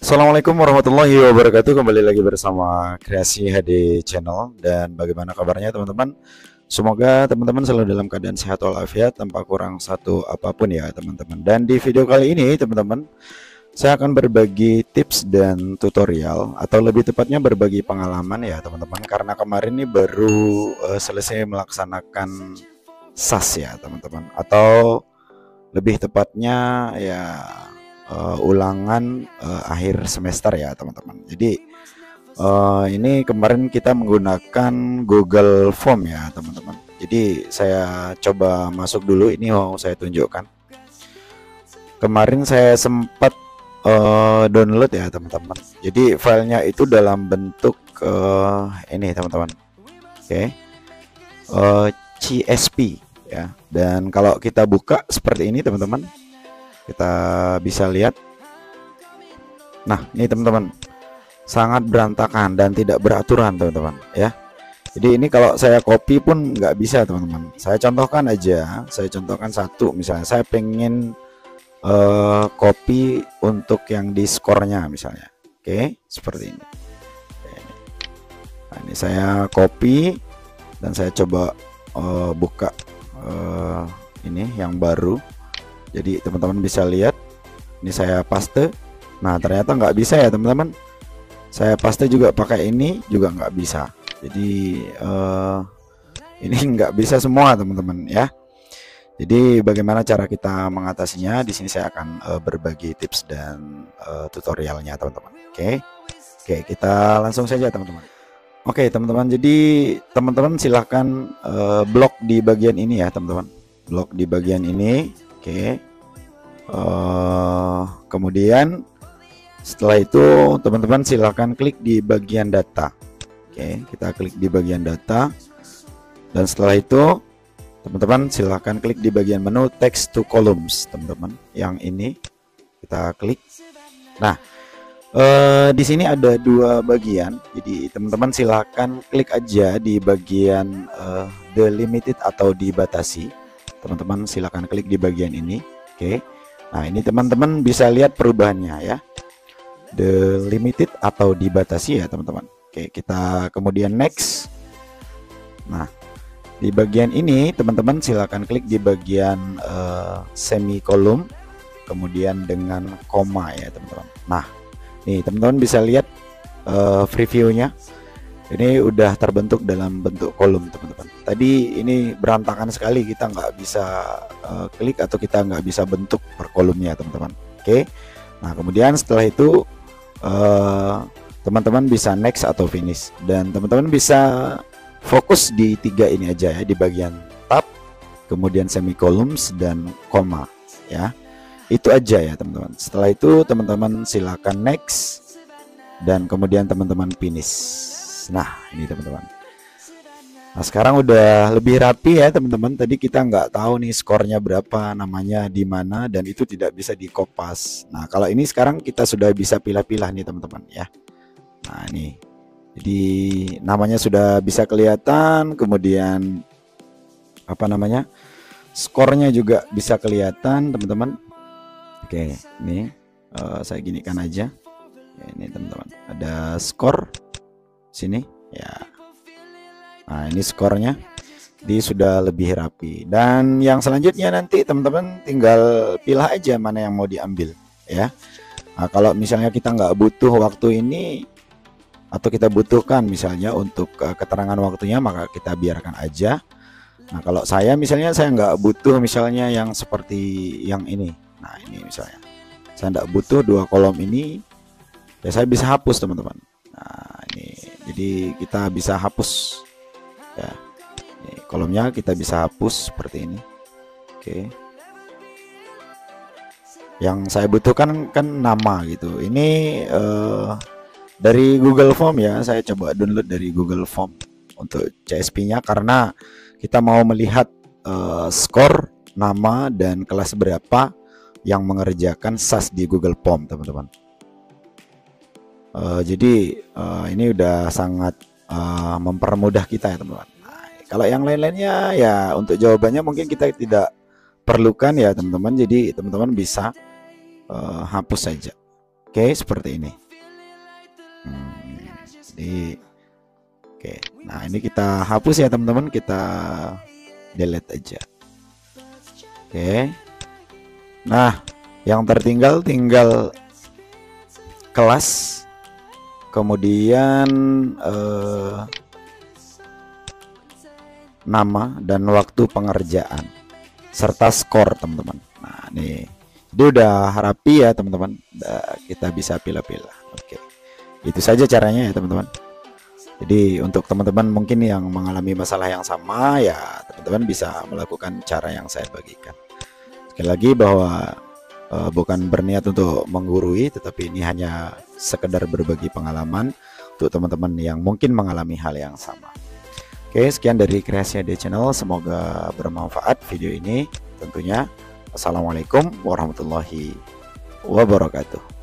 Assalamualaikum warahmatullahi wabarakatuh. Kembali lagi bersama Kreasi HD Channel. Dan bagaimana kabarnya teman-teman? Semoga teman-teman selalu dalam keadaan sehat walafiat tanpa kurang satu apapun ya teman-teman. Dan di video kali ini teman-teman, saya akan berbagi tips dan tutorial, atau lebih tepatnya berbagi pengalaman ya teman-teman. Karena kemarin ini baru selesai melaksanakan SAS ya teman-teman, atau lebih tepatnya ya ulangan akhir semester ya teman-teman. Jadi ini kemarin kita menggunakan Google Form ya teman-teman. Jadi saya coba masuk dulu, ini mau saya tunjukkan. Kemarin saya sempat download ya teman-teman. Jadi filenya itu dalam bentuk ini teman-teman. Oke. CSV ya. Dan kalau kita buka seperti ini teman-teman, kita bisa lihat. Nah, ini teman-teman, sangat berantakan dan tidak beraturan teman-teman ya. Jadi ini kalau saya copy pun nggak bisa teman-teman. Saya contohkan aja, saya contohkan satu, misalnya saya pengen copy untuk yang di skornya misalnya. Oke, seperti ini. Nah, ini saya copy dan saya coba buka ini yang baru. Jadi teman-teman bisa lihat, ini saya paste. Nah ternyata nggak bisa ya teman-teman. Saya paste juga pakai ini juga nggak bisa. Jadi ini nggak bisa semua teman-teman ya. Jadi bagaimana cara kita mengatasinya? Di sini saya akan berbagi tips dan tutorialnya teman-teman. Oke, kita langsung saja teman-teman. Oke teman-teman, jadi teman-teman silahkan blok di bagian ini ya teman-teman. Blok di bagian ini. Oke, kemudian setelah itu teman-teman silahkan klik di bagian data. Oke, kita klik di bagian data, dan setelah itu teman-teman silahkan klik di bagian menu text to columns teman-teman. Yang ini kita klik. Nah, di sini ada dua bagian, jadi teman-teman silahkan klik aja di bagian delimited atau dibatasi. Teman-teman silahkan klik di bagian ini. Oke, nah ini teman-teman bisa lihat perubahannya ya, delimited atau dibatasi ya teman-teman. Oke, kita kemudian next. Nah di bagian ini teman-teman silahkan klik di bagian semikolon, kemudian dengan koma ya teman-teman. Nah nih teman-teman bisa lihat previewnya. Ini udah terbentuk dalam bentuk kolom teman-teman. Tadi ini berantakan sekali, kita nggak bisa klik atau kita nggak bisa bentuk per kolomnya teman-teman. Oke, nah kemudian setelah itu teman-teman bisa next atau finish, dan teman-teman bisa fokus di tiga ini aja ya, di bagian tab, kemudian semicolons dan koma ya. Itu aja ya teman-teman. Setelah itu teman-teman silakan next, dan kemudian teman-teman finish. Nah ini teman-teman. Nah sekarang udah lebih rapi ya teman-teman. Tadi kita nggak tahu nih skornya berapa, namanya di mana, dan itu tidak bisa dikopas. Nah kalau ini sekarang kita sudah bisa pilah-pilah nih teman-teman ya. Nah ini, jadi namanya sudah bisa kelihatan, kemudian apa namanya, skornya juga bisa kelihatan teman-teman. Oke, ini saya ginikan aja. Ini teman-teman, ada skor sini ya. Nah ini skornya, di sudah lebih rapi. Dan yang selanjutnya nanti teman-teman tinggal pilih aja mana yang mau diambil ya. Nah kalau misalnya kita nggak butuh waktu ini, atau kita butuhkan misalnya untuk keterangan waktunya, maka kita biarkan aja. Nah kalau saya misalnya, saya nggak butuh misalnya yang seperti yang ini. Nah ini misalnya saya nggak butuh dua kolom ini ya, saya bisa hapus teman-teman. Nah ini, jadi kita bisa hapus ya, ini kolomnya kita bisa hapus seperti ini. Oke, yang saya butuhkan kan nama gitu. Ini dari Google Form ya, saya coba download dari Google Form untuk CSV nya, karena kita mau melihat skor, nama, dan kelas berapa yang mengerjakan SAS di Google Form teman-teman. Jadi ini udah sangat mempermudah kita ya teman-teman. Nah, kalau yang lain-lainnya ya untuk jawabannya mungkin kita tidak perlukan ya teman-teman. Jadi teman-teman bisa hapus saja. Oke, seperti ini. Jadi oke, nah ini kita hapus ya teman-teman, kita delete aja. Oke, nah yang tertinggal tinggal kelas, kemudian nama dan waktu pengerjaan serta skor teman-teman. Nah ini dia udah rapi ya teman-teman, kita bisa pilih-pilih. Oke, itu saja caranya ya teman-teman. Jadi untuk teman-teman mungkin yang mengalami masalah yang sama ya, teman-teman bisa melakukan cara yang saya bagikan. Sekali lagi bahwa bukan berniat untuk menggurui, tetapi ini hanya sekedar berbagi pengalaman untuk teman-teman yang mungkin mengalami hal yang sama. Oke, sekian dari Kreasi AD Channel, semoga bermanfaat video ini tentunya. Assalamualaikum warahmatullahi wabarakatuh.